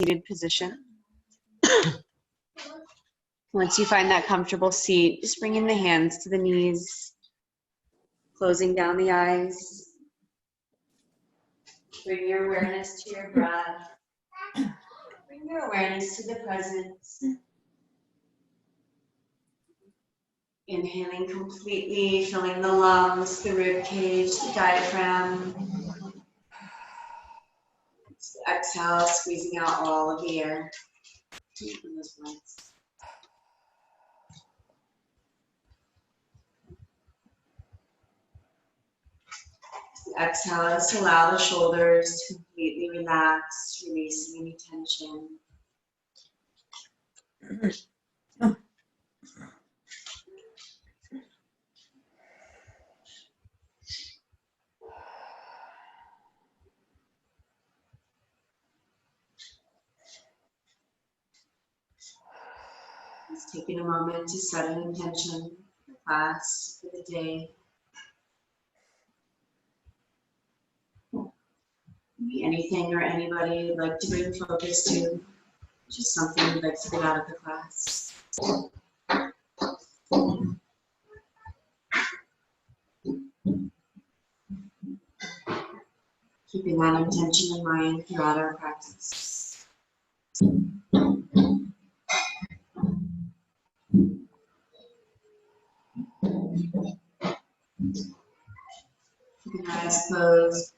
seated position. Once you find that comfortable seat, just bringing the hands to the knees, closing down the eyes. Bring your awareness to your breath. Bring your awareness to the present. Inhaling completely, filling the lungs, the rib cage, the diaphragm. Exhale, squeezing out all of the air. Deepen those breaths. Exhale, just allow the shoulders to completely relax, releasing any tension. Just taking a moment to set an intention for class, for the day. Maybe anything or anybody you'd like to bring focus to, just something you'd like to get out of the class. Keeping that intention in mind throughout our practice. Keeping eyes closed.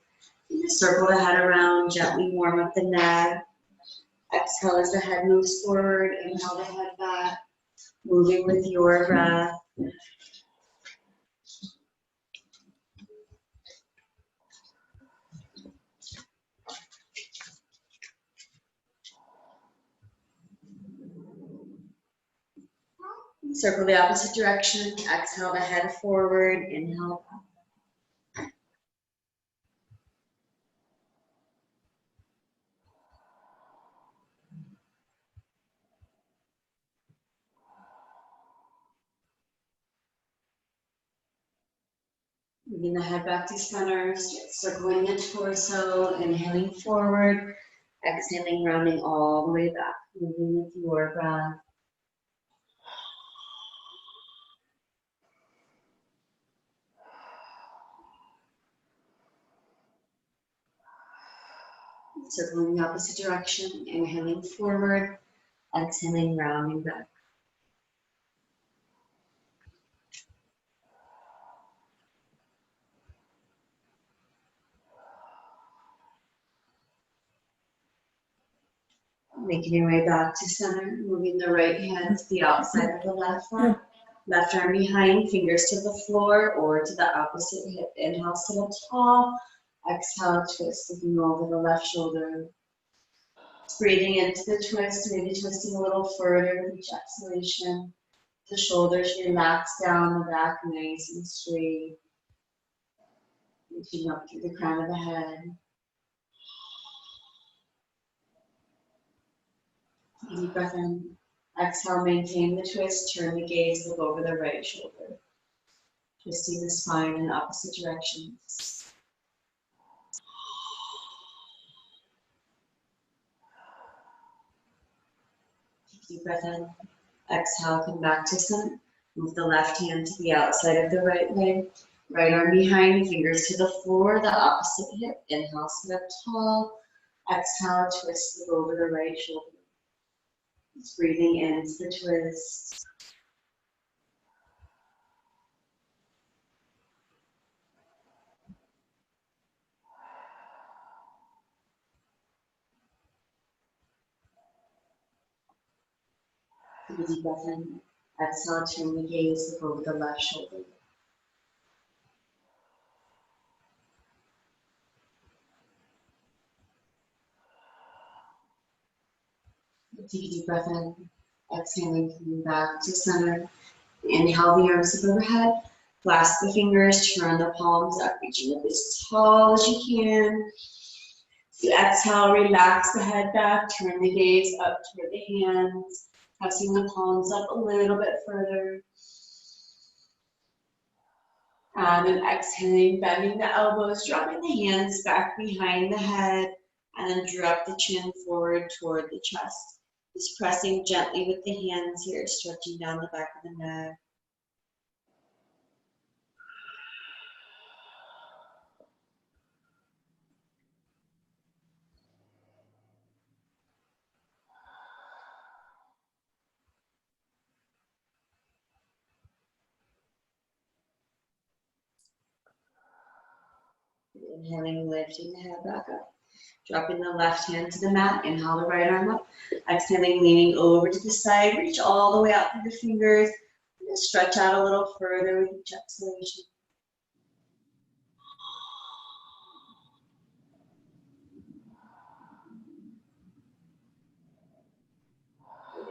Circle the head around, gently warm up the neck. Exhale as the head moves forward, inhale the head back, moving with your breath. Circle the opposite direction, exhale the head forward, inhale back. Moving the head back to center, circling the torso, inhaling forward, exhaling, rounding all the way back, moving with your breath. Circling the opposite direction, inhaling forward, exhaling, rounding back. Making your way back to center, moving the right hand to the outside of the left leg. Left arm behind, fingers to the floor or to the opposite hip. Inhale, sit up tall. Exhale, twist, looking over the left shoulder. Breathing into the twist, maybe twisting a little further with each exhalation. The shoulders relax down, the back nice and straight. Reaching up through the crown of the head. Deep breath in. Exhale, maintain the twist, turn the gaze, look over the right shoulder. Twisting the spine in opposite directions. Deep breath in. Exhale, come back to center. Move the left hand to the outside of the right leg. Right arm behind, fingers to the floor, the opposite hip. Inhale, sit up tall. Exhale, twist, look over the right shoulder. Just breathing into the twist. Take a deep breath in. Exhale, turn the gaze, look over the left shoulder. Take a deep breath in. Exhaling, coming back to center. Inhale the arms up overhead. Clasp the fingers, turn the palms up, reaching up as tall as you can. You exhale, relax the head back, turn the gaze up toward the hands, pressing the palms up a little bit further. And then exhaling, bending the elbows, dropping the hands back behind the head, And then drop the chin forward toward the chest. Just pressing gently with the hands here, stretching down the back of the neck. Inhaling, lifting the head back up. Dropping the left hand to the mat. Inhale the right arm up. Exhaling, leaning over to the side. Reach all the way out through the fingers. Just stretch out a little further with each exhalation.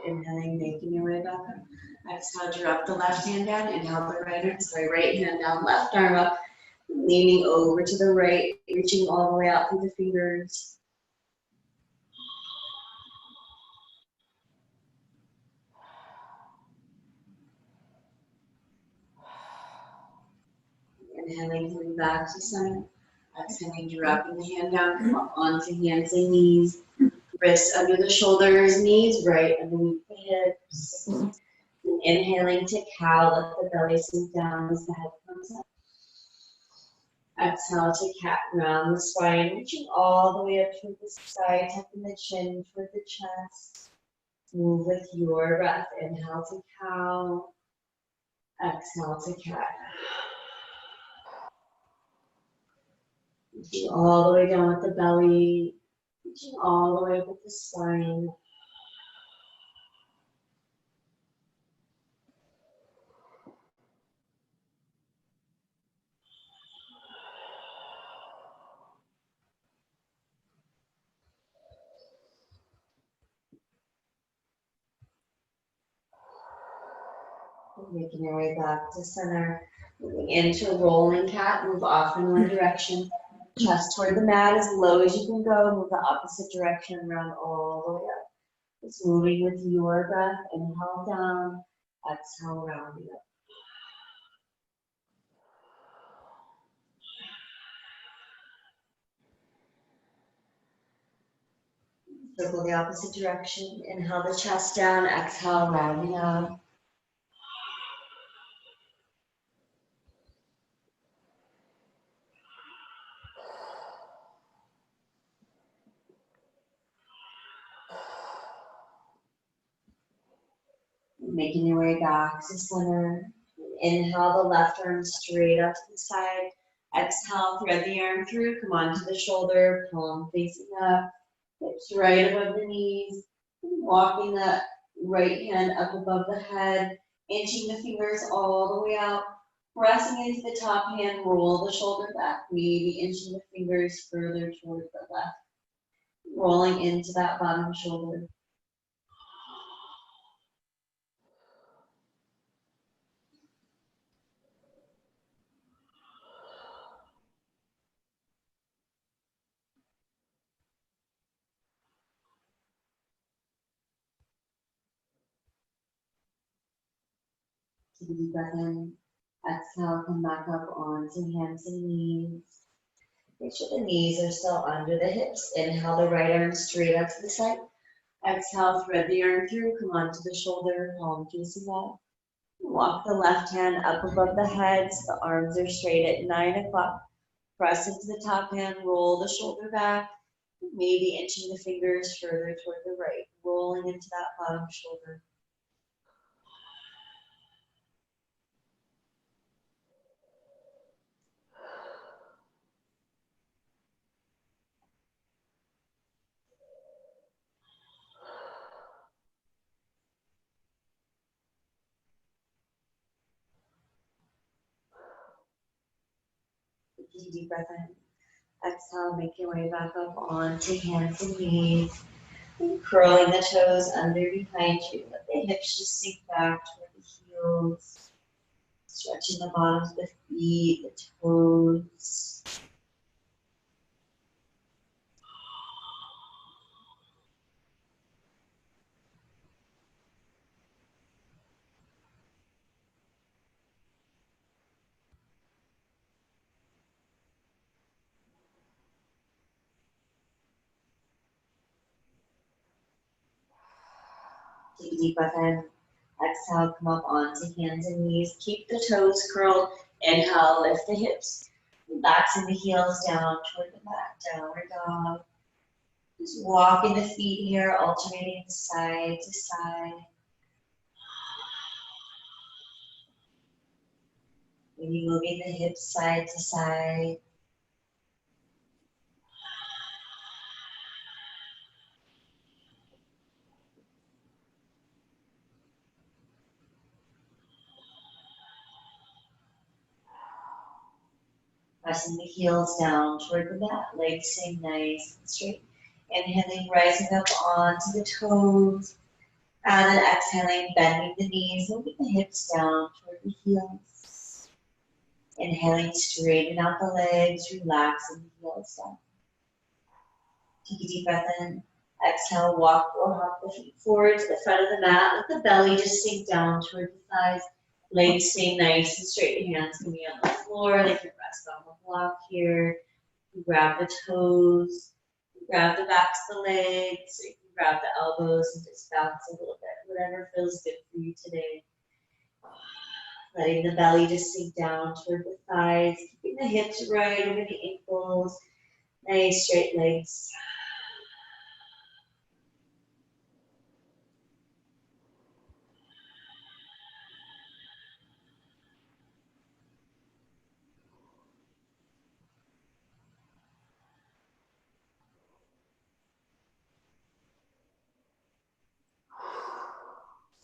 Inhaling, making your way back up. Exhale, drop the left hand down. Inhale the right hand down, left arm up. Leaning over to the right, reaching all the way out through the fingers. Inhaling, coming back to center. Exhaling, dropping the hand down, come up onto hands and knees. Wrists under the shoulders, knees right underneath the hips. And inhaling to cow, let the belly sink down as the head comes up. Exhale to cat, round the spine, reaching all the way up toward the sky, tucking the chin toward the chest. Move with your breath. Inhale to cow. Exhale to cat. Reaching all the way down with the belly. Reaching all the way up with the spine. Making your way back to center. Moving into rolling cat. Move off in one direction. Chest toward the mat as low as you can go. Move the opposite direction, round all the way up. Just moving with your breath. Inhale down. Exhale, rounding up. Circle the opposite direction. Inhale the chest down. Exhale, rounding up. Making your way back to center. Inhale the left arm straight up to the side. Exhale, thread the arm through. Come onto the shoulder. Palm facing up. Hips right above the knees. Walking that right hand up above the head. Inching the fingers all the way out. Pressing into the top hand. Roll the shoulder back. Maybe inching the fingers further toward the left. Rolling into that bottom shoulder. Take a deep breath in. Exhale, come back up onto hands and knees. Make sure the knees are still under the hips. Inhale the right arm straight out to the side. Exhale, thread the arm through. Come onto the shoulder, palm facing up. Walk the left hand up above the head so the arms are straight at 9 o'clock. Press into the top hand, roll the shoulder back, maybe inching the fingers further toward the right, rolling into that bottom shoulder. Take a deep breath in. Exhale, make your way back up onto hands and knees. And curling the toes under behind you. Let the hips just sink back toward the heels. Stretching the bottoms of the feet, the toes. Take a deep breath in. Exhale, come up onto hands and knees. Keep the toes curled. Inhale, lift the hips. Relaxing the heels down toward the mat. Downward dog. Just walking the feet here, alternating side to side. Maybe moving the hips side to side. Pressing the heels down toward the mat, legs staying nice and straight. Inhaling, rising up onto the toes. And then exhaling, bending the knees, moving the hips down toward the heels. Inhaling, straighten out the legs, relaxing the heels down. Take a deep breath in. Exhale, walk or hop the feet forward to the front of the mat. Let the belly just sink down toward the thighs. Legs stay nice and straight. Hands can be on the floor. They can rest on the block here. You grab the toes. You grab the backs of the legs. So you can grab the elbows and just bounce a little bit. Whatever feels good for you today. Letting the belly just sink down toward the thighs. Keeping the hips right over the ankles. Nice straight legs.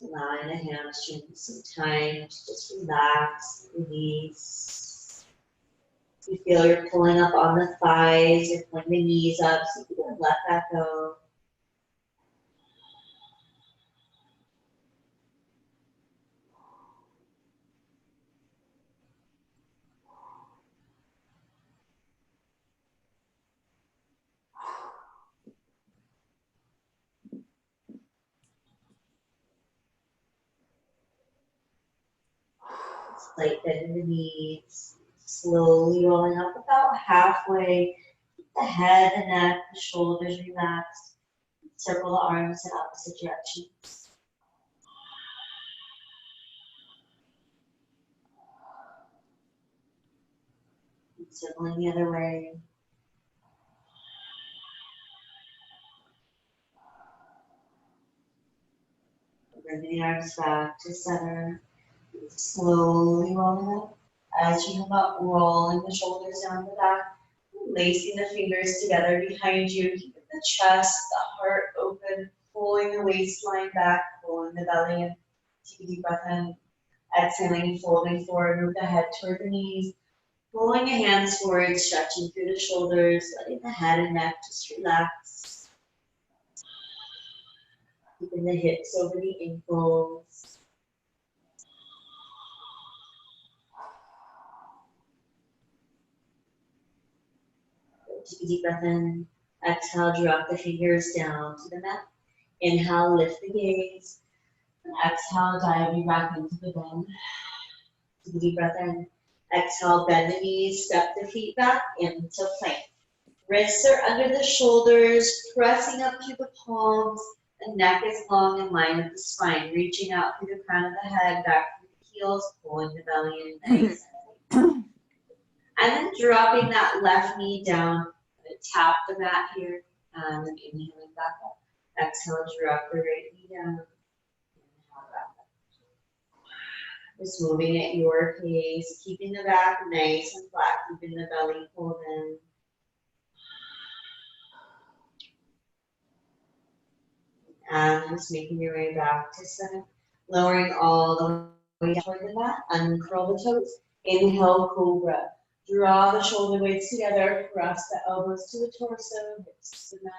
Allowing the hamstrings some time to just relax, release. You feel you're pulling up on the thighs, you're pulling the knees up, so you can let that go. Slight bend in the knees, slowly rolling up about halfway. Keep the head, the neck, the shoulders relaxed. Circle the arms in opposite directions. And circling the other way. Bringing the arms back to center. Slowly rolling up. As you come up, rolling the shoulders down the back, lacing the fingers together behind you, keeping the chest, the heart open, pulling the waistline back, pulling the belly in. Take a deep breath in. Exhaling, folding forward, move the head toward the knees, pulling the hands forward, stretching through the shoulders, letting the head and neck just relax. Keeping the hips over the ankles. Take a deep breath in. Exhale, drop the fingers down to the mat. Inhale, lift the gaze. And exhale, diving back into the bend. Take a deep breath in. Exhale, bend the knees, step the feet back into plank. Wrists are under the shoulders, pressing up to the palms. The neck is long in line with the spine, reaching out through the crown of the head, back through the heels, pulling the belly in nice. And then dropping that left knee down. Tap the mat here, and then inhaling back up. Exhale, drop the right knee down. Inhale back up. Just moving at your pace, keeping the back nice and flat, keeping the belly pulled in. And just making your way back to center. Lowering all the way down toward the mat, uncurl the toes. Inhale, cobra. Draw the shoulder blades together, press the elbows to the torso, hips to the mat.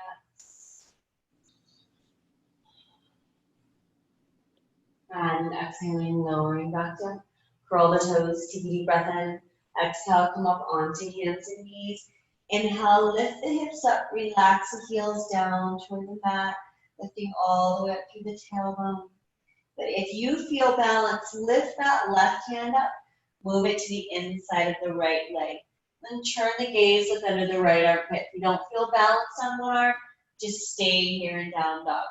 And exhaling, lowering back down. Curl the toes, take a deep breath in. Exhale, come up onto hands and knees. Inhale, lift the hips up, relax the heels down toward the mat, lifting all the way up through the tailbone. But if you feel balance, lift that left hand up, move it to the inside of the right leg. Then turn the gaze, look under the right armpit. If you don't feel balance on one arm, just stay here in down dog.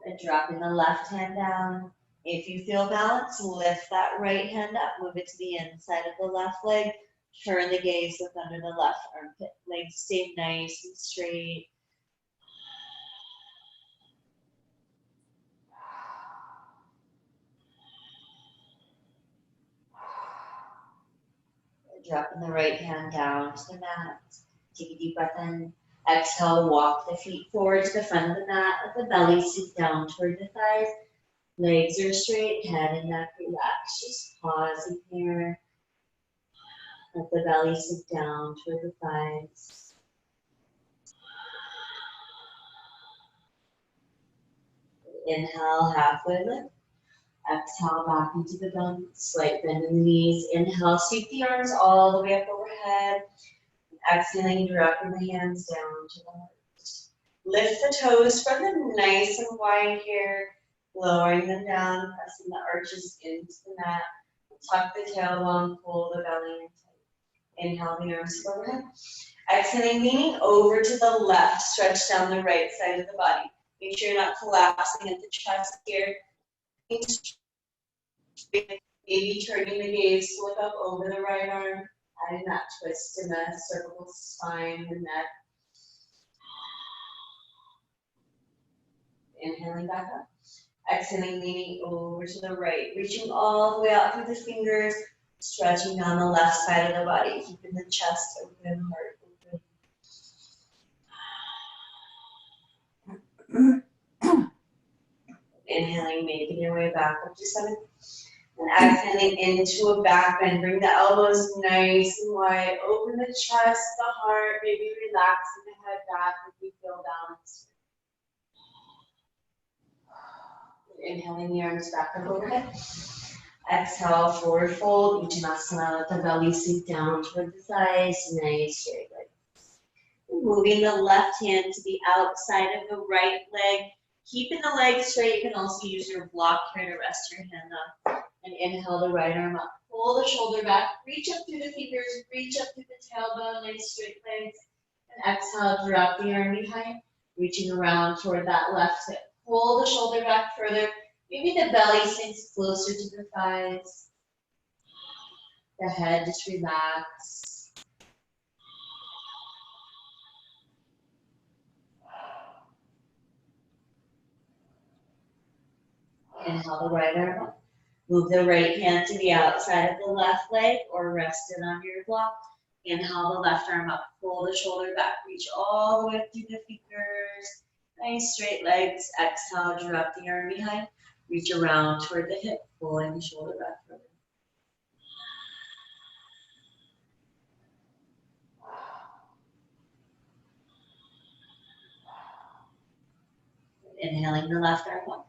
And dropping the left hand down. If you feel balanced, lift that right hand up, move it to the inside of the left leg. Turn the gaze, look under the left armpit. Legs stay nice and straight. Dropping the right hand down to the mat. Take a deep breath in. Exhale, walk the feet forward to the front of the mat. Let the belly sink down toward the thighs. Legs are straight, head and neck relax. Just pausing here. Let the belly sink down toward the thighs. Inhale, halfway lift. Exhale, back into the bend. Slight bend in the knees. Inhale, sweep the arms all the way up overhead. Exhaling, dropping the hands down to the heart. Lift the toes, spread them nice and wide here. Lowering them down, pressing the arches into the mat. Tuck the tailbone, pull the belly in tight. Inhale, the arms overhead. Exhaling, leaning over to the left, stretch down the right side of the body. Make sure you're not collapsing at the chest here. Maybe turning the gaze to look up over the right arm, adding that twist in the cervical spine and neck. Inhaling back up. Exhaling, leaning over to the right, reaching all the way out through the fingers, stretching down the left side of the body, keeping the chest open, heart open. Inhaling, making your way back up to center. And exhaling into a back bend. Bring the elbows nice and wide. Open the chest, the heart, maybe relaxing the head back if you feel balanced. Inhaling the arms back up overhead. Exhale, forward fold, Uttanasana. Let the belly sink down toward the thighs. Nice straight legs. Moving the left hand to the outside of the right leg. Keeping the legs straight. You can also use your block here to rest your hand up. And inhale the right arm up. Pull the shoulder back. Reach up through the fingers. Reach up through the tailbone. Nice straight legs. And exhale, drop the arm behind. Reaching around toward that left hip. Pull the shoulder back further. Maybe the belly sinks closer to the thighs. The head just relax. Inhale the right arm up. Move the right hand to the outside of the left leg or rest it on your block. Inhale the left arm up. Pull the shoulder back. Reach all the way up through the fingers. Nice straight legs. Exhale, drop the arm behind. Reach around toward the hip, pulling the shoulder back further. Inhaling the left arm up.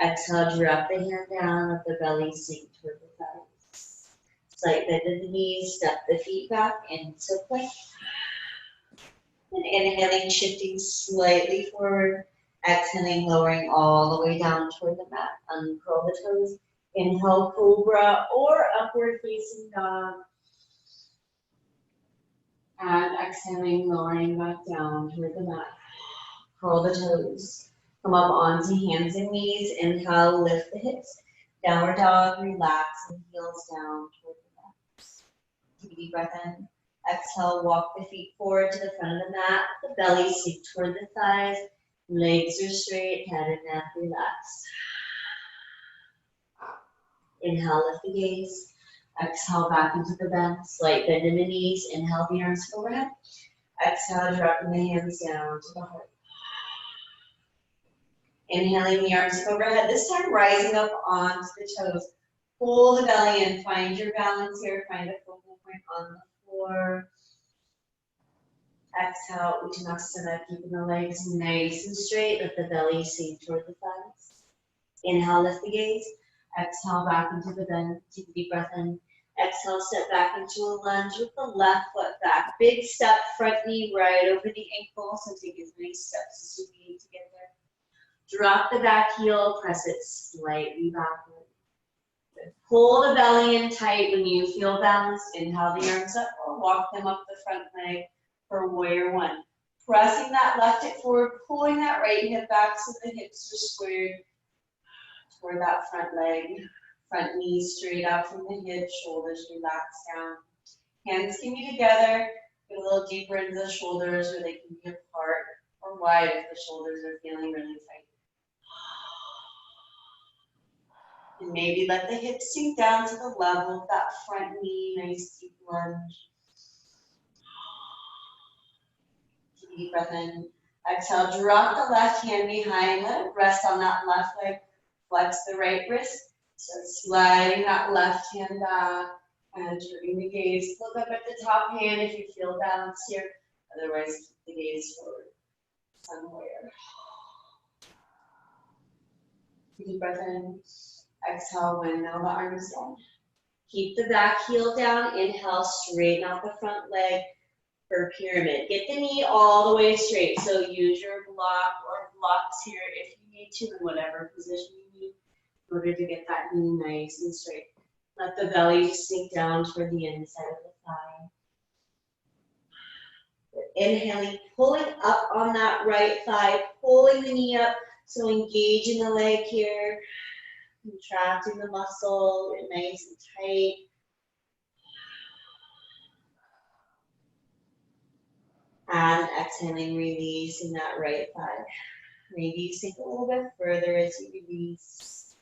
Exhale, drop the hand down, let the belly sink toward the thighs. Slight bend in the knees, step the feet back into plank. And inhaling, shifting slightly forward. Exhaling, lowering all the way down toward the mat. Uncurl the toes. Inhale, cobra or upward facing dog. And exhaling, lowering back down toward the mat. Curl the toes. Come up onto hands and knees. Inhale, lift the hips. Downward dog, relax and heels down toward the mat. Take a deep breath in. Exhale, walk the feet forward to the front of the mat. The belly sink toward the thighs. Legs are straight, head and neck relax. Inhale, lift the gaze. Exhale, back into the bend. Slight bend in the knees. Inhale, the arms overhead. Exhale, dropping the hands down to the heart. Inhaling the arms overhead. This time, rising up onto the toes. Pull the belly in. Find your balance here. Find a focal point on the floor. Exhale, Uttanasana, keeping the legs nice and straight. Let the belly sink toward the thighs. Inhale, lift the gaze. Exhale, back into the bend. Take a deep breath in. Exhale, step back into a lunge with the left foot back. Big step, front knee right over the ankle. So take as many steps as you need to get there. Drop the back heel, press it slightly backward. Pull the belly in tight when you feel balanced. Inhale the arms up or walk them up the front leg for warrior one. Pressing that left hip forward, pulling that right hip back so the hips are squared toward that front leg. Front knees straight out from the hips, shoulders relax down. Hands can be together, get a little deeper into the shoulders where they can be apart or wide if the shoulders are feeling really tight. And maybe let the hips sink down to the level of that front knee, nice deep lunge. Take a deep breath in. Exhale, drop the left hand behind, let it rest on that left leg. Flex the right wrist. Start sliding that left hand back and turning the gaze. Look up at the top hand if you feel balance here. Otherwise, keep the gaze forward. Sun warrior. Deep breath in. Exhale, windmill the arms down. Keep the back heel down. Inhale, straighten out the front leg for pyramid. Get the knee all the way straight. So use your block or blocks here if you need to in whatever position you need in order to get that knee nice and straight. Let the belly sink down toward the inside of the thigh. Inhaling, pulling up on that right thigh, pulling the knee up. So engage in the leg here. Contracting the muscle, nice and tight. And exhaling, releasing that right thigh. Maybe sink a little bit further as you release.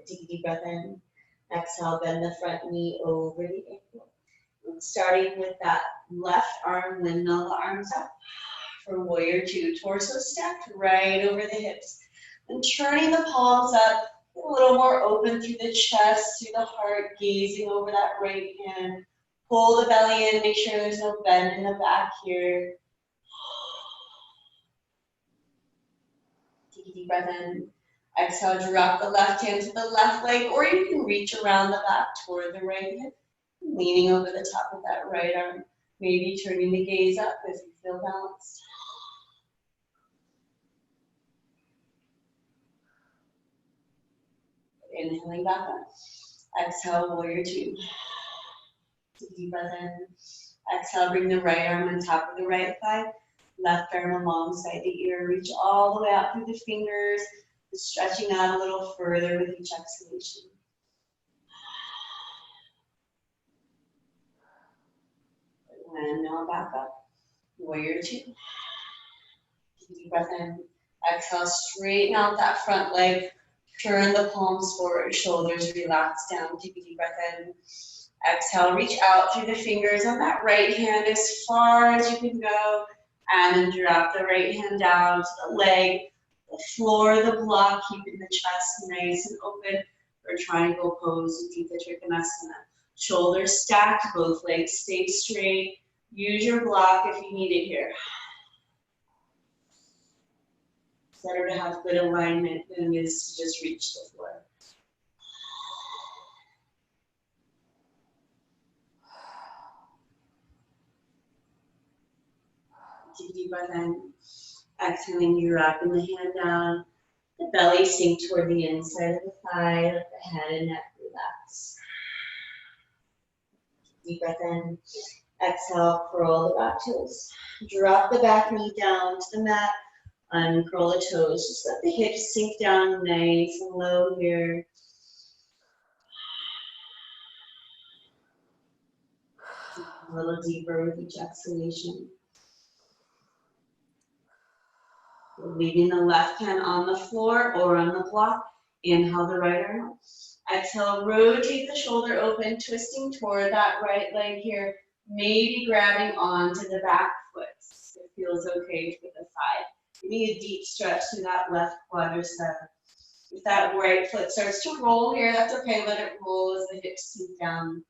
Take a deep breath in. Exhale, bend the front knee over the ankle. And starting with that left arm, windmill the arms up. For warrior two, torso stacked right over the hips. And turning the palms up, a little more open through the chest, through the heart, gazing over that right hand. Pull the belly in, make sure there's no bend in the back here. Take a deep breath in. Exhale, drop the left hand to the left leg, or you can reach around the back toward the right hip, leaning over the top of that right arm. Maybe turning the gaze up if you feel balanced. Inhaling back up. Exhale, warrior two. Take a deep breath in. Exhale, bring the right arm on top of the right thigh. Left arm alongside the ear. Reach all the way out through the fingers. Stretching out a little further with each exhalation. And now back up. Warrior two. Take a deep breath in. Exhale, straighten out that front leg. Turn the palms forward, shoulders relax down. Take a deep breath in. Exhale, reach out through the fingers on that right hand as far as you can go. And then drop the right hand down to the leg, the floor, the block, keeping the chest nice and open for triangle pose with Utthita Trikonasana. Shoulders stacked, both legs stay straight. Use your block if you need it here. It's better to have good alignment than it is to just reach the floor. Take a deep breath in. Exhaling, you're wrapping the hand down. The belly sink toward the inside of the thigh. Let the head and neck relax. Deep breath in. Exhale, curl the back toes. Drop the back knee down to the mat. Uncurl the toes. Just let the hips sink down nice and low here. A little deeper with each exhalation. Leaving the left hand on the floor or on the block. Inhale the right arm up. Exhale, rotate the shoulder open, twisting toward that right leg here. Maybe grabbing onto the back foot. It feels okay for the thigh. Giving a deep stretch to that left quadricep. If that right foot starts to roll here, that's okay. Let it roll as the hips sink down.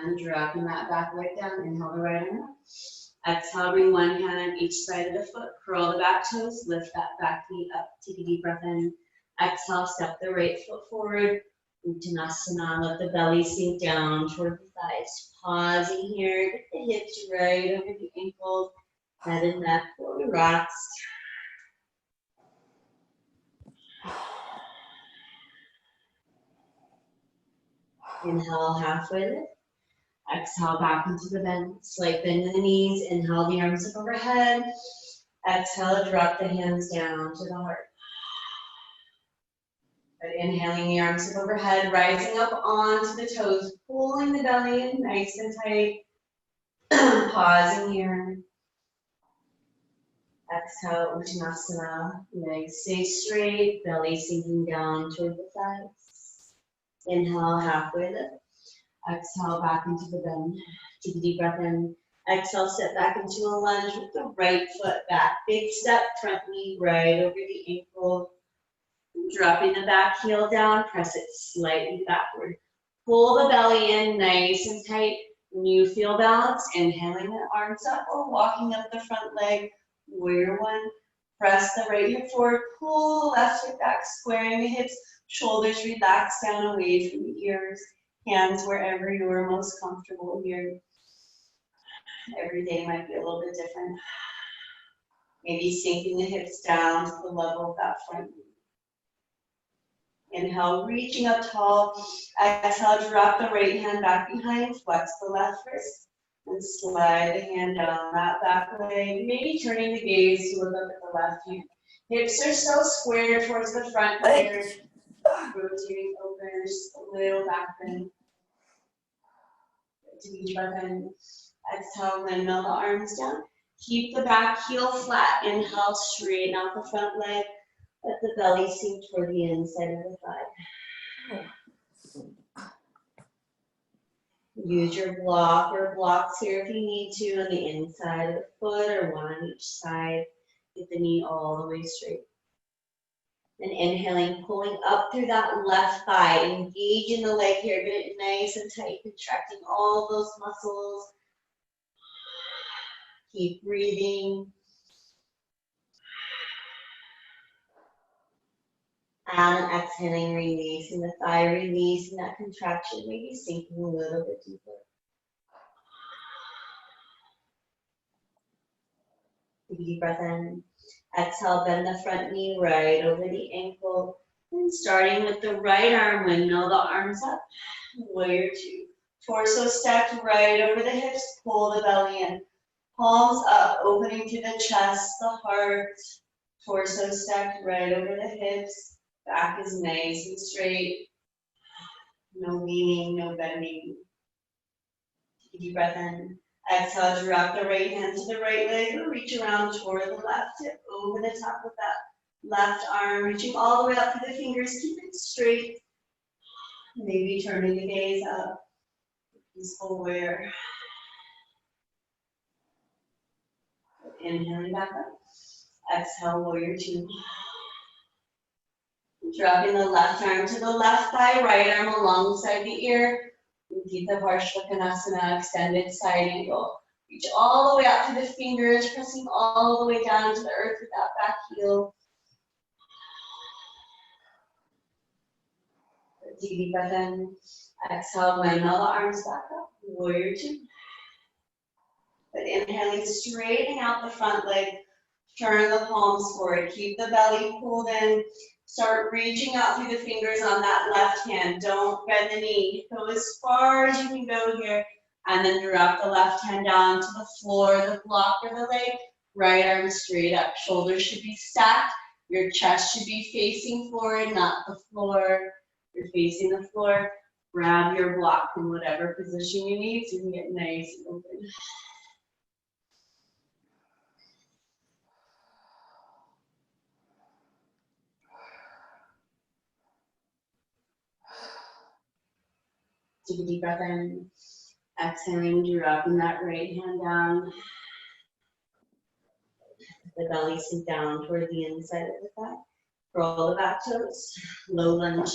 And dropping that back leg down. Inhale the right arm up. Exhale, bring one hand on each side of the foot. Curl the back toes. Lift that back knee up. Take a deep breath in. Exhale, step the right foot forward. Uttanasana. Let the belly sink down toward the thighs. Pausing here. Get the hips right over the ankles. Head and neck relaxed. Inhale, halfway lift. Exhale, back into the bend. Slight bend in the knees. Inhale, the arms up overhead. Exhale, drop the hands down to the heart. But inhaling the arms up overhead, rising up onto the toes, pulling the belly in nice and tight. Pausing here. Exhale, Uttanasana. Legs stay straight, belly sinking down toward the thighs. Inhale, halfway lift. Exhale, back into the bend. Take a deep breath in. Exhale, step back into a lunge with the right foot back. Big step, front knee right over the ankle. Dropping the back heel down, press it slightly backward. Pull the belly in nice and tight. When you feel balance, inhaling the arms up or walking up the front leg. Warrior one. Press the right hip forward, pull the left hip back, squaring the hips, shoulders relax down away from the ears. Hands wherever you are most comfortable here. Every day might be a little bit different. Maybe sinking the hips down to the level of that front knee. Inhale, reaching up tall. Exhale, drop the right hand back behind, flex the left wrist, and slide the hand down that back leg. Maybe turning the gaze to look up at the left hand. Hips are still square towards the front here. Rotating open, just a little back bend. Deep breath in. Exhale, windmill the arms down. Keep the back heel flat. Inhale, straighten out the front leg. Let the belly sink toward the inside of the thigh. Use your block or blocks here if you need to on the inside of the foot or one on each side. Get the knee all the way straight. And inhaling, pulling up through that left thigh. Engage in the leg here. Get it nice and tight, contracting all those muscles. Keep breathing. And exhaling, releasing the thigh, releasing that contraction, maybe sinking a little bit deeper. Take a deep breath in. Exhale, bend the front knee right over the ankle. And starting with the right arm, windmill the arms up. Warrior two. Torso stacked right over the hips, pull the belly in. Palms up, opening to the chest, the heart. Torso stacked right over the hips. Back is nice and straight. No leaning, no bending. Take a deep breath in. Exhale, drop the right hand to the right leg or reach around toward the left hip over the top of that left arm, reaching all the way up to the fingers. Keep it straight. Maybe turning the gaze up. Peaceful warrior. Inhaling back up. Exhale, warrior two. Dropping the left arm to the left thigh, right arm alongside the ear. Keep the Parsvakonasana, extended side angle. Reach all the way out to the fingers, pressing all the way down to the earth with that back heel. Take a deep breath in. Exhale, windmill the arms back up. Warrior two. But inhaling, straightening out the front leg. Turn the palms forward. Keep the belly pulled in. Start reaching out through the fingers on that left hand. Don't bend the knee. Go as far as you can go here. And then drop the left hand down to the floor, the block or the leg. Right arm straight up. Shoulders should be stacked. Your chest should be facing forward, not the floor. You're facing the floor. Grab your block from whatever position you need so you can get nice and open. Take a deep breath in. Exhaling, dropping that right hand down. The belly sink down toward the inside of the thigh. Roll the back toes. Low lunge.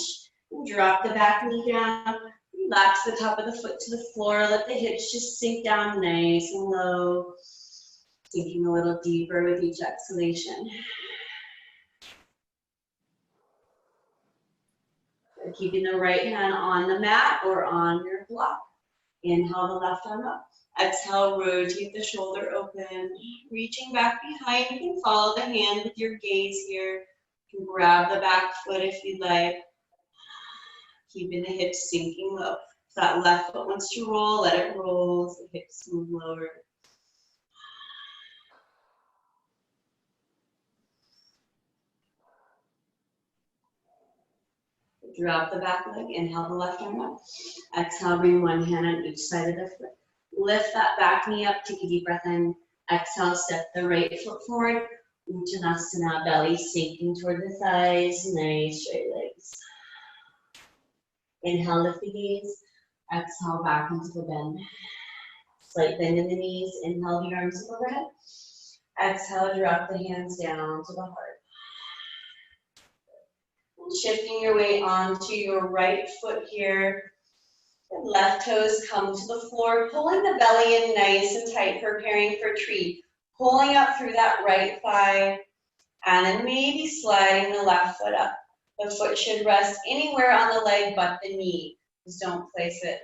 Drop the back knee down. Relax the top of the foot to the floor. Let the hips just sink down nice and low. Sinking a little deeper with each exhalation. Keeping the right hand on the mat or on your block. Inhale the left arm up. Exhale, rotate the shoulder open. Reaching back behind, you can follow the hand with your gaze here. You can grab the back foot if you'd like. Keeping the hips sinking low. That left foot wants to roll, let it roll. So the hips move lower. Drop the back leg, inhale the left arm up. Exhale, bring one hand on each side of the foot. Lift that back knee up, take a deep breath in. Exhale, step the right foot forward. Uttanasana, belly sinking toward the thighs, nice straight legs. Inhale, lift the gaze. Exhale, back into the bend. Slight bend in the knees, inhale the arms overhead. Exhale, drop the hands down to the heart. Shifting your weight onto your right foot here. Left toes come to the floor, pulling the belly in nice and tight, preparing for tree. Pulling up through that right thigh, and then maybe sliding the left foot up. The foot should rest anywhere on the leg but the knee. Just don't place it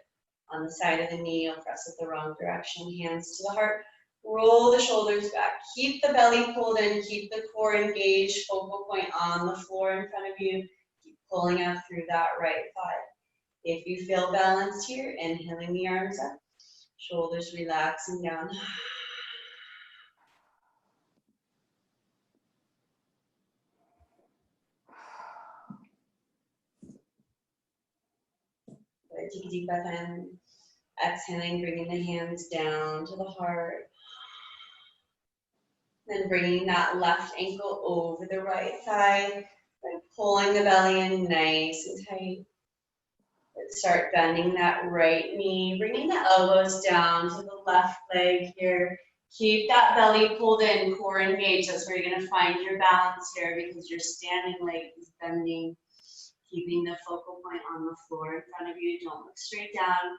on the side of the knee, you'll press it the wrong direction. Hands to the heart, roll the shoulders back. Keep the belly pulled in, keep the core engaged, focal point on the floor in front of you. Keep pulling up through that right thigh. If you feel balanced here, inhaling the arms up, shoulders relaxing down. Good. Take a deep breath in. Exhaling, bringing the hands down to the heart. Then bringing that left ankle over the right thigh. And pulling the belly in nice and tight. Start bending that right knee, bringing the elbows down to the left leg here. Keep that belly pulled in, core engaged. That's where you're going to find your balance here because your standing leg is bending. Keeping the focal point on the floor in front of you. Don't look straight down.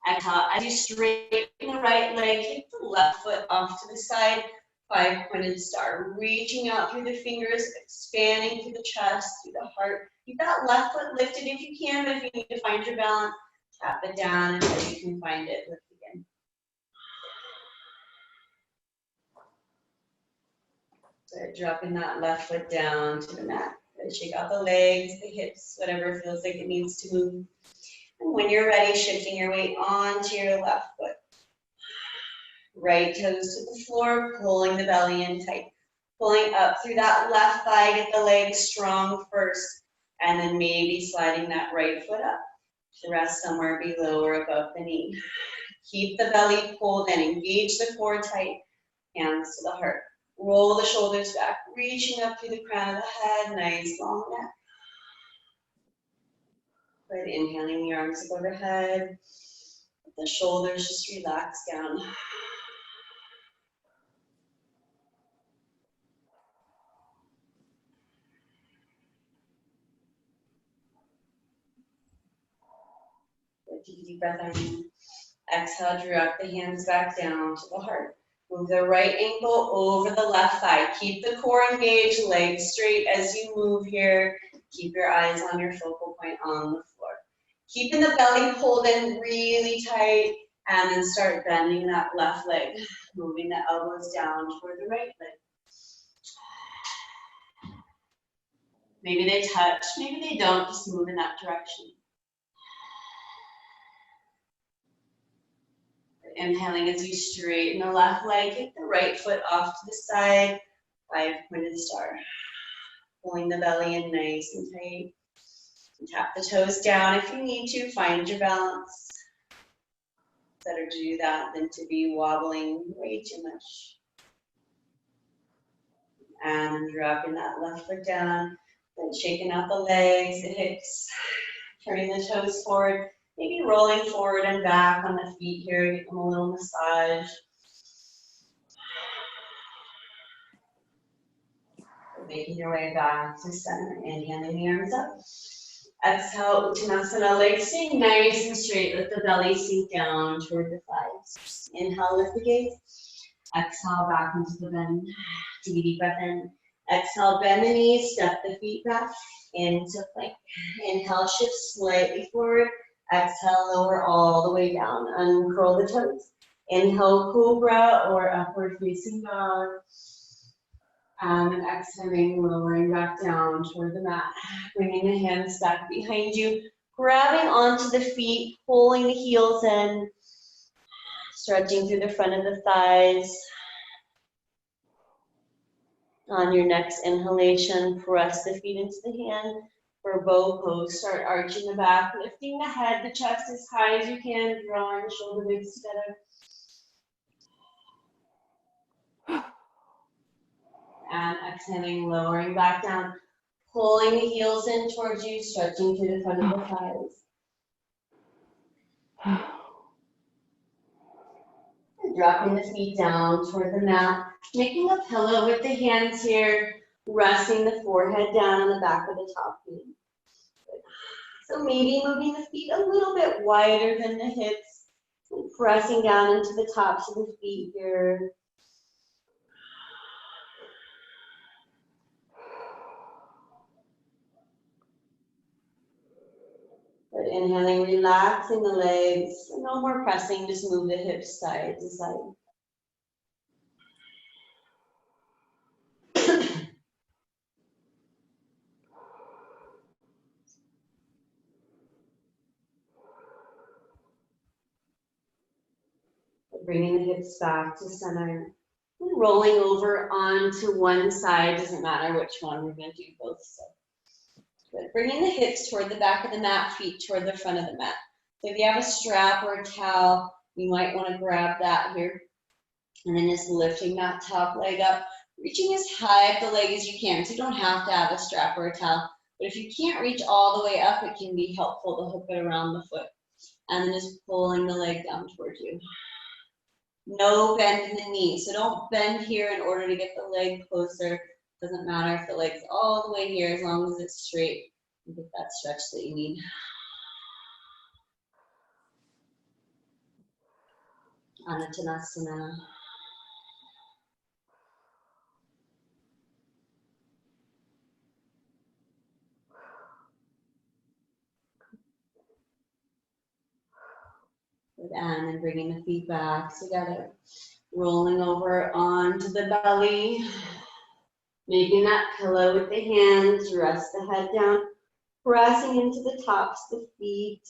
Exhale, as you straighten the right leg, kick the left foot off to the side. 5-pointed star, reaching out through the fingers, expanding through the chest, through the heart. Keep that left foot lifted if you can, but if you need to find your balance, tap it down until you can find it. Lift again. So dropping that left foot down to the mat. Shake out the legs, the hips, whatever feels like it needs to move. And when you're ready, shifting your weight onto your left foot. Right toes to the floor, pulling the belly in tight. Pulling up through that left thigh, get the legs strong first, and then maybe sliding that right foot up to rest somewhere below or above the knee. Keep the belly pulled in, engage the core tight, hands to the heart. Roll the shoulders back, reaching up through the crown of the head, nice long neck. Good, inhaling the arms up overhead. The shoulders just relax down. Take a deep breath in. Exhale, drop the hands back down to the heart. Move the right ankle over the left thigh. Keep the core engaged, legs straight as you move here. Keep your eyes on your focal point on the floor. Keeping the belly pulled in really tight, and then start bending that left leg. Moving the elbows down toward the right leg. Maybe they touch, maybe they don't, just move in that direction. Inhaling as you straighten the left leg, get the right foot off to the side, 5-pointed star. Pulling the belly in nice and tight. And tap the toes down if you need to, find your balance. Better to do that than to be wobbling way too much. And dropping that left foot down, then shaking out the legs, the hips, turning the toes forward. Maybe rolling forward and back on the feet here, give them a little massage. Making your way back to center, inhaling the arms up. Exhale, Uttanasana, legs stay nice and straight. Let the belly sink down toward the thighs. Inhale, lift the gaze. Exhale, back into the bend. Take a deep breath in. Exhale, bend the knees, step the feet back into plank. Inhale, shift slightly forward. Exhale, lower all the way down. Uncurl the toes. Inhale, cobra or upward facing dog. And exhaling, lowering back down toward the mat. Bringing the hands back behind you. Grabbing onto the feet, pulling the heels in. Stretching through the front of the thighs. On your next inhalation, press the feet into the hand for bow pose. Start arching the back, lifting the head, the chest as high as you can, drawing the shoulder blades together. And exhaling, lowering back down, pulling the heels in towards you, stretching through the front of the thighs. And dropping the feet down toward the mat, making a pillow with the hands here, resting the forehead down on the back of the top knee. So maybe moving the feet a little bit wider than the hips, and pressing down into the tops of the feet here. Good, inhaling, relaxing the legs. No more pressing, just move the hips side to side. Bringing the hips back to center. And rolling over onto one side, doesn't matter which one, we're going to do both. So. Good. Bringing the hips toward the back of the mat, feet toward the front of the mat. So if you have a strap or a towel, you might want to grab that here. And then just lifting that top leg up, reaching as high up the leg as you can. So you don't have to have a strap or a towel. But if you can't reach all the way up, it can be helpful to hook it around the foot. And then just pulling the leg down towards you. No bend in the knee. So don't bend here in order to get the leg closer. Doesn't matter if the leg's all the way here, as long as it's straight. You get that stretch that you need. Anuttanasana. Good, and then bringing the feet back together. Rolling over onto the belly. Making that pillow with the hands. Rest the head down. Pressing into the tops of the feet.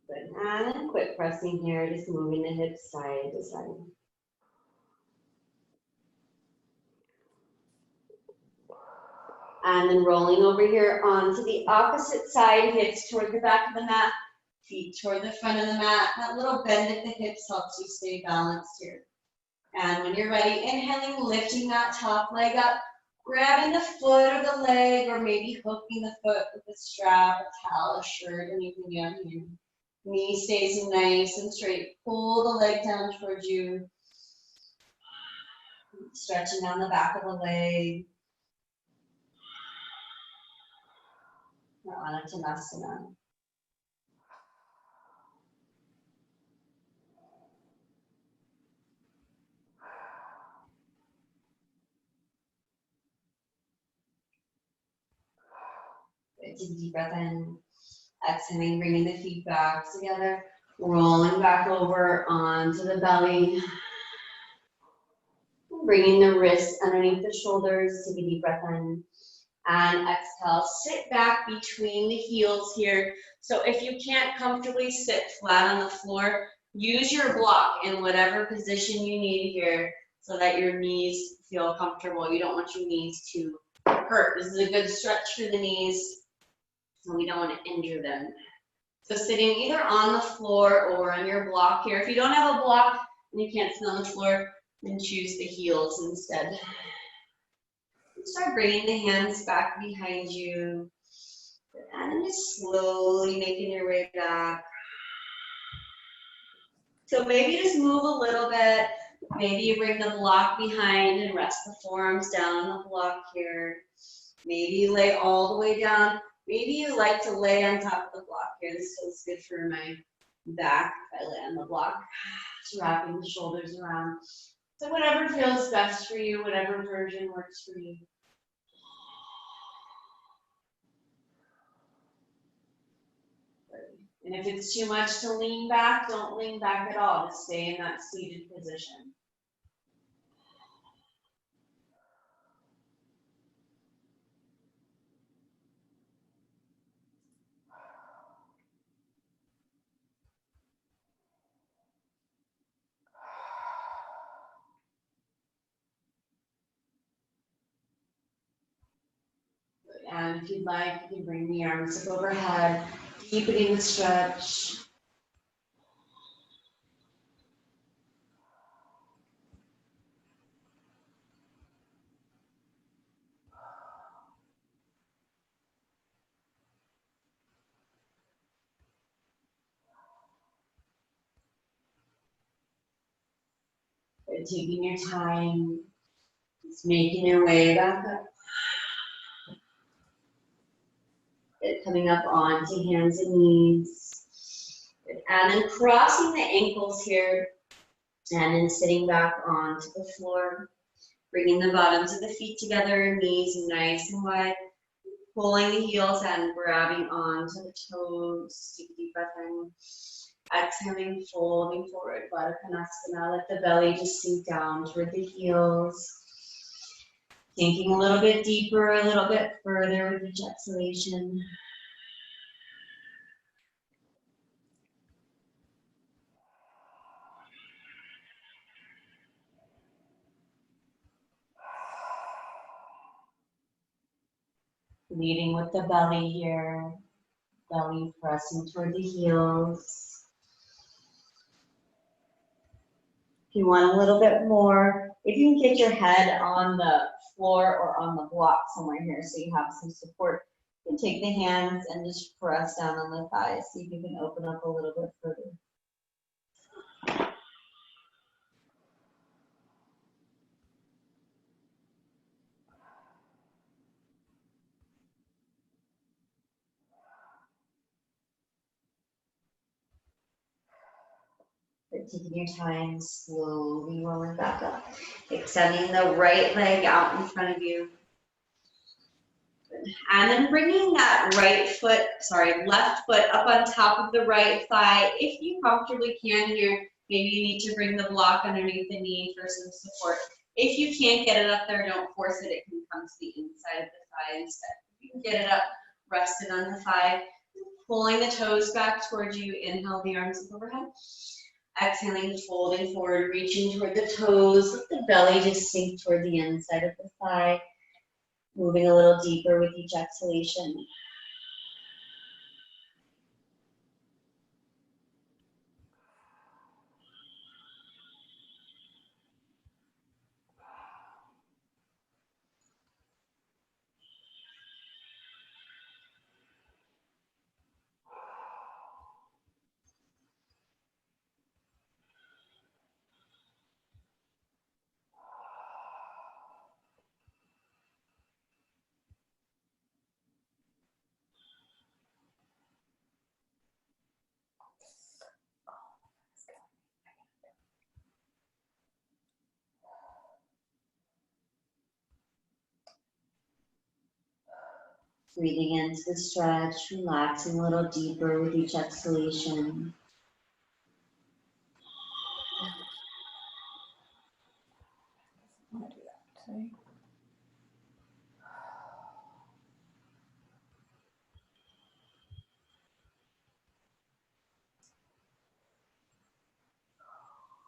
Good, and then quit pressing here. Just moving the hips side to side. And then rolling over here onto the opposite side, hips toward the back of the mat, feet toward the front of the mat. That little bend at the hips helps you stay balanced here. And when you're ready, inhaling, lifting that top leg up, grabbing the foot or the leg, or maybe hooking the foot with a strap, a towel, a shirt, anything down here. Knee stays nice and straight. Pull the leg down towards you. Stretching down the back of the leg. Anuttanasana. Take a deep breath in. Exhaling, bringing the feet back together. Rolling back over onto the belly. Bringing the wrists underneath the shoulders. Take a deep breath in. And exhale, sit back between the heels here. So if you can't comfortably sit flat on the floor, use your block in whatever position you need here so that your knees feel comfortable. You don't want your knees to hurt. This is a good stretch for the knees, so we don't want to injure them. So sitting either on the floor or on your block here. If you don't have a block and you can't sit on the floor, then choose the heels instead. Start bringing the hands back behind you. And then just slowly making your way back. So maybe just move a little bit. Maybe you bring the block behind and rest the forearms down on the block here. Maybe you lay all the way down. Maybe you like to lay on top of the block here. This feels good for my back if I lay on the block. Just wrapping the shoulders around. So whatever feels best for you, whatever version works for you. And if it's too much to lean back, don't lean back at all. Just stay in that seated position. And if you'd like, you can bring the arms up overhead, deepening the stretch. And taking your time, just making your way back up. Coming up onto hands and knees. And then crossing the ankles here. And then sitting back onto the floor. Bringing the bottoms of the feet together, knees nice and wide. Pulling the heels and grabbing onto the toes. Take a deep breath in. Exhaling, folding forward, Baddha Konasana. Let the belly just sink down toward the heels. Sinking a little bit deeper, a little bit further with each exhalation. Leading with the belly here. Belly pressing toward the heels. If you want a little bit more, if you can get your head on the floor or on the block somewhere here so you have some support, you can take the hands and just press down on the thighs. See if you can open up a little bit further. Taking your time, slowly rolling back up. Extending the right leg out in front of you. And then bringing that left foot up on top of the right thigh. If you comfortably can here, maybe you need to bring the block underneath the knee for some support. If you can't get it up there, don't force it. It can come to the inside of the thigh instead. If you can get it up, rest it on the thigh. Pulling the toes back towards you. Inhale, the arms up overhead. Exhaling, folding forward, reaching toward the toes. Let the belly just sink toward the inside of the thigh. Moving a little deeper with each exhalation. Breathing into the stretch, relaxing a little deeper with each exhalation.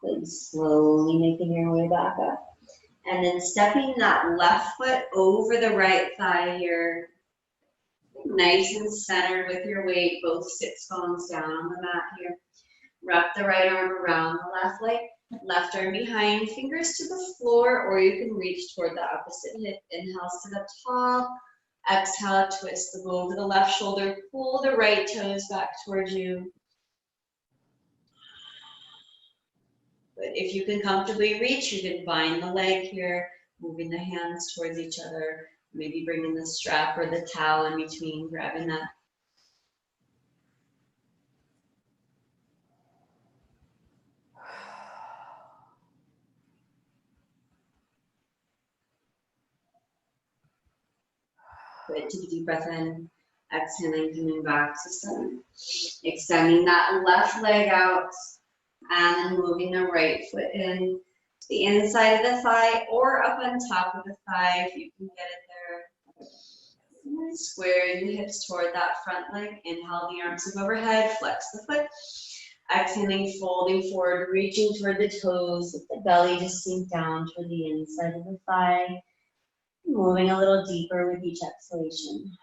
Good. Slowly making your way back up. And then stepping that left foot over the right thigh here. Nice and centered with your weight, both sits bones down on the mat here. Wrap the right arm around the left leg, left arm behind, fingers to the floor, or you can reach toward the opposite hip. Inhale, sit up tall. Exhale, twist the bone to the left shoulder, pull the right toes back towards you. But if you can comfortably reach, you can bind the leg here, moving the hands towards each other. Maybe bringing the strap or the towel in between, grabbing that. Good. Take a deep breath in. Exhaling, coming back to center. Extending that left leg out and then moving the right foot in to the inside of the thigh or up on top of the thigh if you can get it there. And then squaring the hips toward that front leg. Inhale, the arms up overhead, flex the foot. Exhaling, folding forward, reaching toward the toes with the belly to sink down toward the inside of the thigh. Moving a little deeper with each exhalation.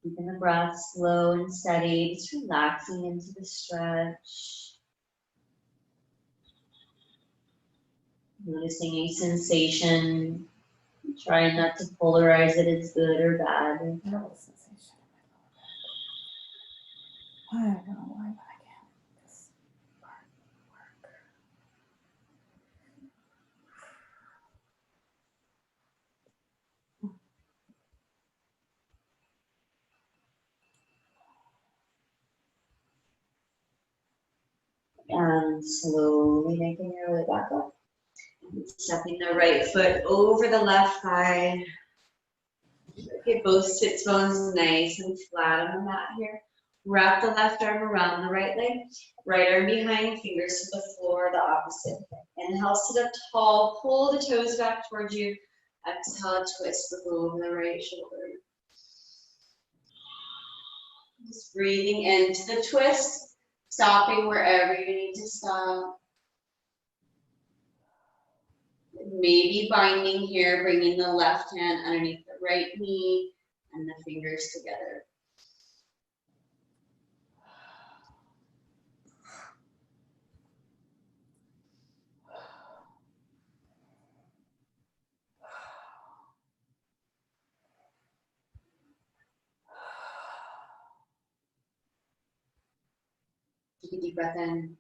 Keeping the breath slow and steady, just relaxing into the stretch. Noticing a sensation. Trying not to polarize it as good or bad. Terrible sensation. I don't know why, but I can't. This part work. And slowly making your way back up. Stepping the right foot over the left thigh. Get both sit bones nice and flat on the mat here. Wrap the left arm around the right leg. Right arm behind, fingers to the floor, the opposite. Inhale, sit up tall, pull the toes back towards you. Exhale, twist the over the right shoulder. Just breathing into the twist, stopping wherever you need to stop. Maybe binding here, bringing the left hand underneath the right knee and the fingers together. Take a deep breath in.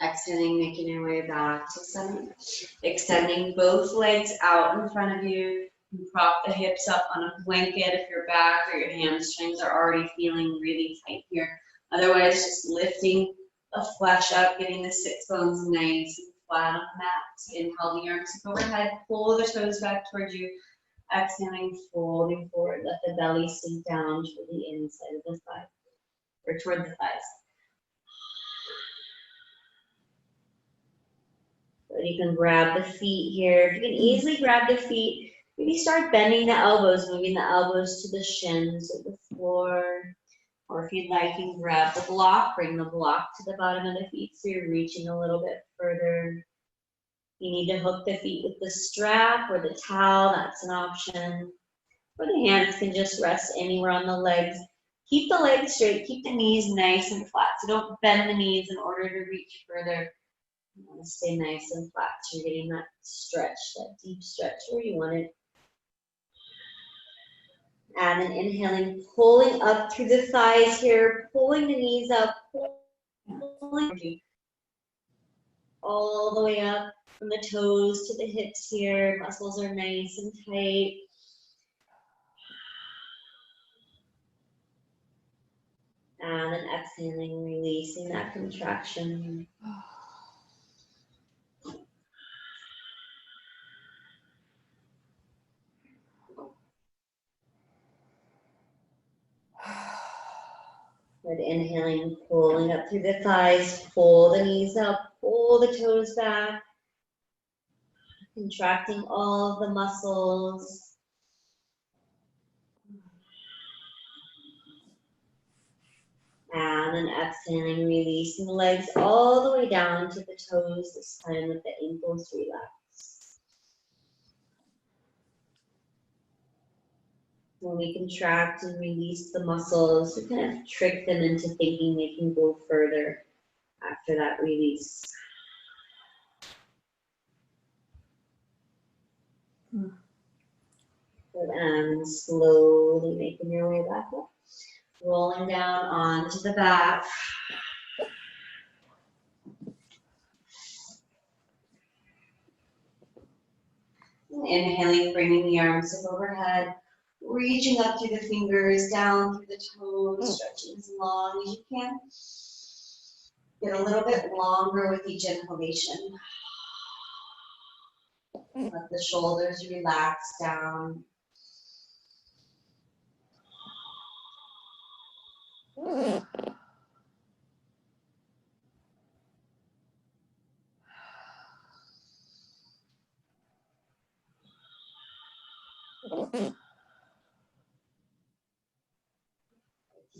Exhaling, making your way back to center. Extending both legs out in front of you. You prop the hips up on a blanket if your back or your hamstrings are already feeling really tight here. Otherwise, just lifting the flesh up, getting the sits bones nice and flat on the mat. Inhale, the arms up overhead, pull the toes back towards you. Exhaling, folding forward, let the belly sink down toward the inside of the thigh, or toward the thighs. You can grab the feet here. If you can easily grab the feet, maybe start bending the elbows, moving the elbows to the shins of the floor. Or if you'd like, you can grab the block, bring the block to the bottom of the feet so you're reaching a little bit further. You need to hook the feet with the strap or the towel, that's an option. Or the hands can just rest anywhere on the legs. Keep the legs straight, keep the knees nice and flat. So don't bend the knees in order to reach further. You want to stay nice and flat so you're getting that stretch, that deep stretch where you want it. And then inhaling, pulling up through the thighs here, pulling the knees up, pulling all the way up from the toes to the hips here. Muscles are nice and tight. And then exhaling, releasing that contraction. Good, inhaling, pulling up through the thighs, pull the knees up, pull the toes back, contracting all of the muscles. And then exhaling, releasing the legs all the way down to the toes, this time with the ankles relaxed. When we contract and release the muscles, we kind of trick them into thinking they can go further after that release. Good, and slowly making your way back up. Rolling down onto the back. Inhaling, bringing the arms up overhead, reaching up through the fingers, down through the toes, stretching as long as you can. Get a little bit longer with each inhalation. Let the shoulders relax down.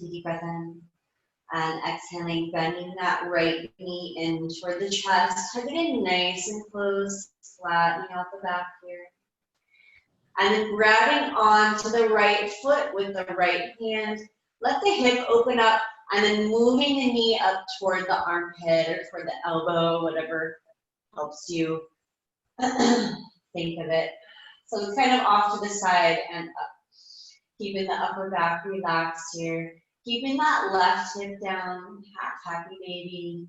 Deep breath in. And exhaling, bending that right knee in toward the chest, tugging in nice and close, flattening out the back here. And then grabbing onto the right foot with the right hand. Let the hip open up and then moving the knee up toward the armpit or toward the elbow, whatever helps you think of it. So it's kind of off to the side and up. Keeping the upper back relaxed here. Keeping that left hip down, happy baby.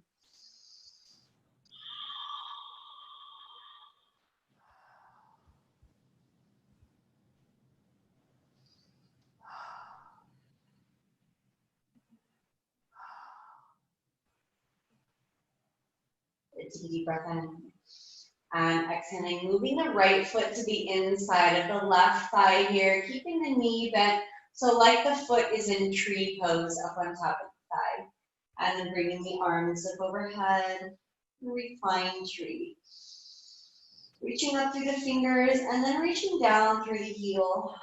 Take a deep breath in. And exhaling, moving the right foot to the inside of the left thigh here, keeping the knee bent. So like the foot is in tree pose up on top of the thigh. And then bringing the arms up overhead, recline tree. Reaching up through the fingers and then reaching down through the heel.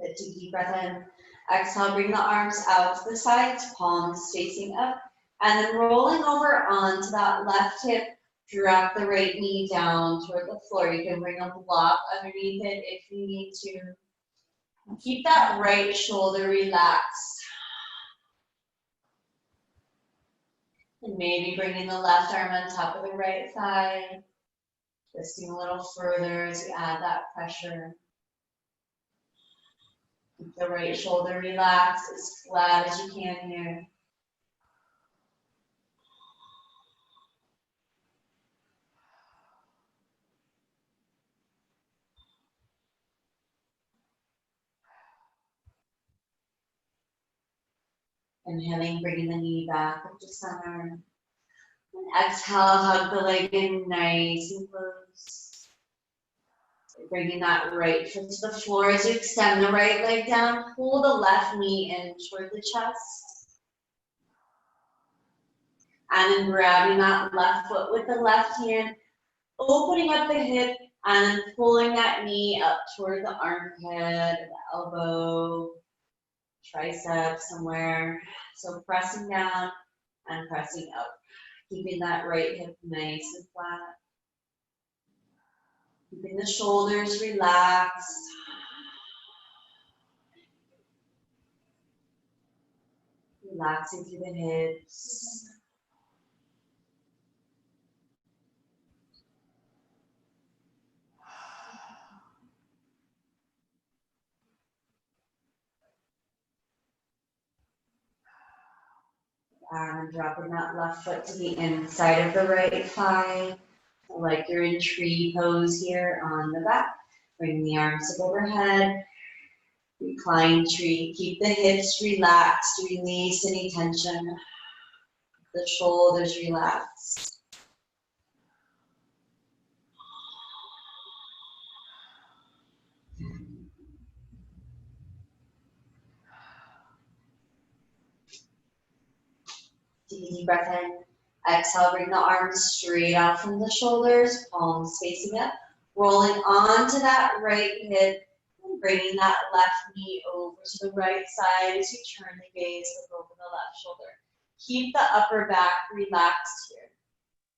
Take a deep breath in. Exhale, bring the arms out to the sides, palms facing up, and then rolling over onto that left hip. Drop the right knee down toward the floor. You can bring a block underneath it if you need to. Keep that right shoulder relaxed. And maybe bringing the left arm on top of the right thigh. Twisting a little further as you add that pressure. Keep the right shoulder relaxed, as flat as you can here. Inhaling, bringing the knee back up to center. And exhale, hug the leg in nice and close. Bringing that right foot to the floor as you extend the right leg down. Pull the left knee in toward the chest. And then grabbing that left foot with the left hand, opening up the hip, and then pulling that knee up toward the armpit, the elbow, tricep somewhere. So pressing down and pressing up. Keeping that right hip nice and flat. Keeping the shoulders relaxed. Relaxing through the hips. And dropping that left foot to the inside of the right thigh. Like you're in tree pose here on the back. Bring the arms up overhead. Recline tree. Keep the hips relaxed. Release any tension. The shoulders relaxed. Take a deep breath in. Exhale, bring the arms straight out from the shoulders, palms facing up. Rolling onto that right hip, and bringing that left knee over to the right side as you turn the gaze, look over the left shoulder. Keep the upper back relaxed here.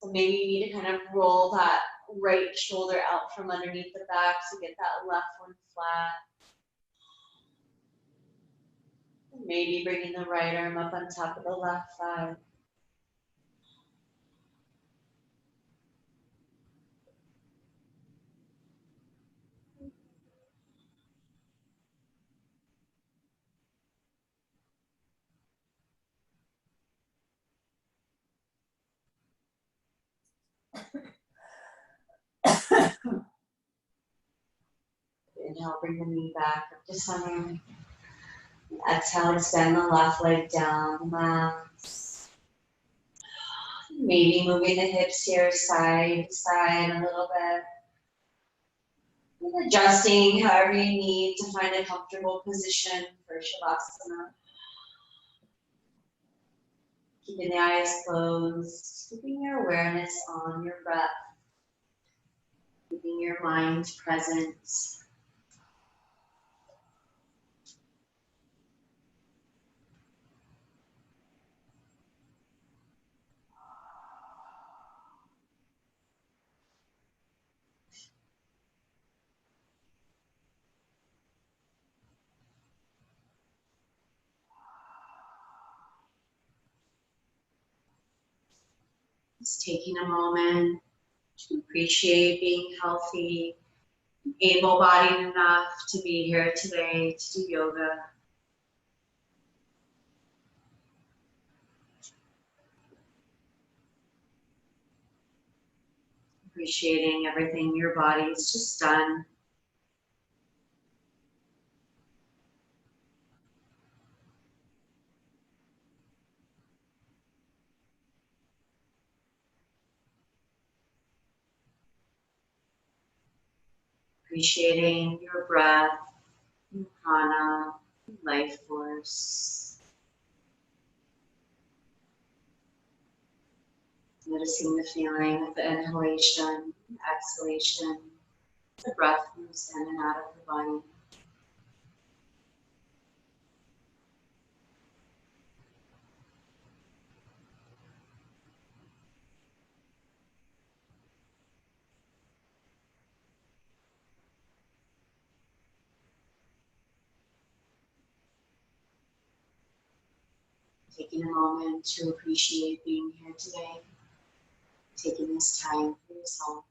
So maybe you need to kind of roll that right shoulder out from underneath the back to get that left one flat. Maybe bringing the right arm up on top of the left thigh. Inhale, bring the knee back up to center. Exhale, extend the left leg down the mat. Maybe moving the hips here side to side a little bit. And adjusting however you need to find a comfortable position for Shavasana. Keeping the eyes closed, keeping your awareness on your breath, keeping your mind present. Just taking a moment to appreciate being healthy, able-bodied enough to be here today to do yoga. Appreciating everything your body's just done. Appreciating your breath, your prana, life force. Noticing the feeling of the inhalation, exhalation. The breath moves in and out of the body. Taking a moment to appreciate being here today. Taking this time for yourself.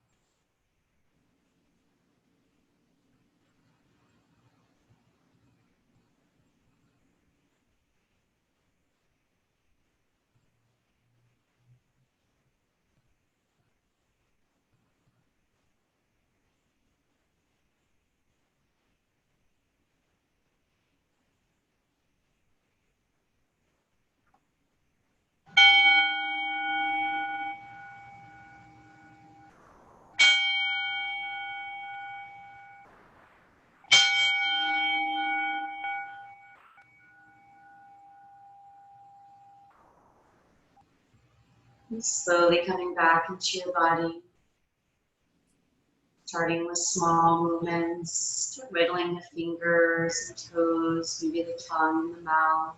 And slowly coming back into your body. Starting with small movements, wiggling the fingers and toes, maybe the tongue and the mouth.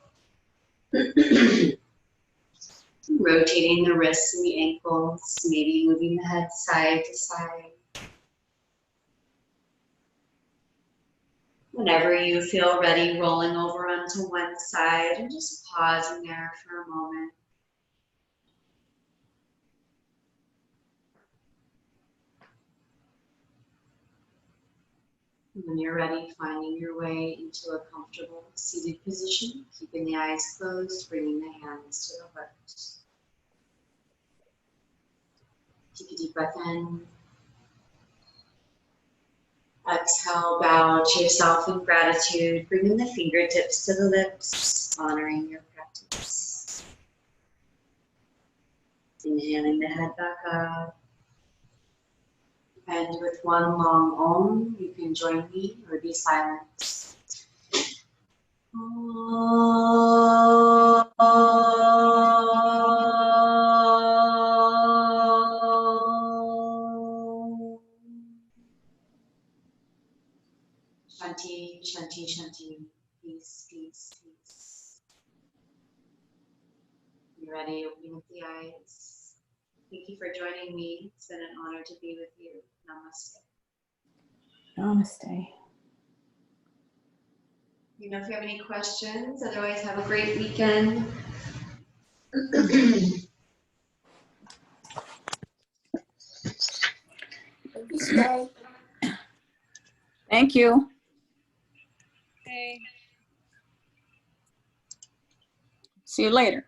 Rotating the wrists and the ankles, maybe moving the head side to side. Whenever you feel ready, rolling over onto one side and just pausing there for a moment. When you're ready, finding your way into a comfortable seated position, keeping the eyes closed, bringing the hands to the heart. Take a deep breath in. Exhale, bow to yourself in gratitude, bringing the fingertips to the lips, honoring your practice. Inhaling the head back up. And with one long Om, you can join me or be silent. Shanti, Shanti, Shanti. Peace, peace, peace. You ready? Opening up the eyes. Thank you for joining me. It's been an honor to be with you. Namaste. Namaste. You know if you have any questions. Otherwise, have a great weekend. Thank you. Okay. See you later.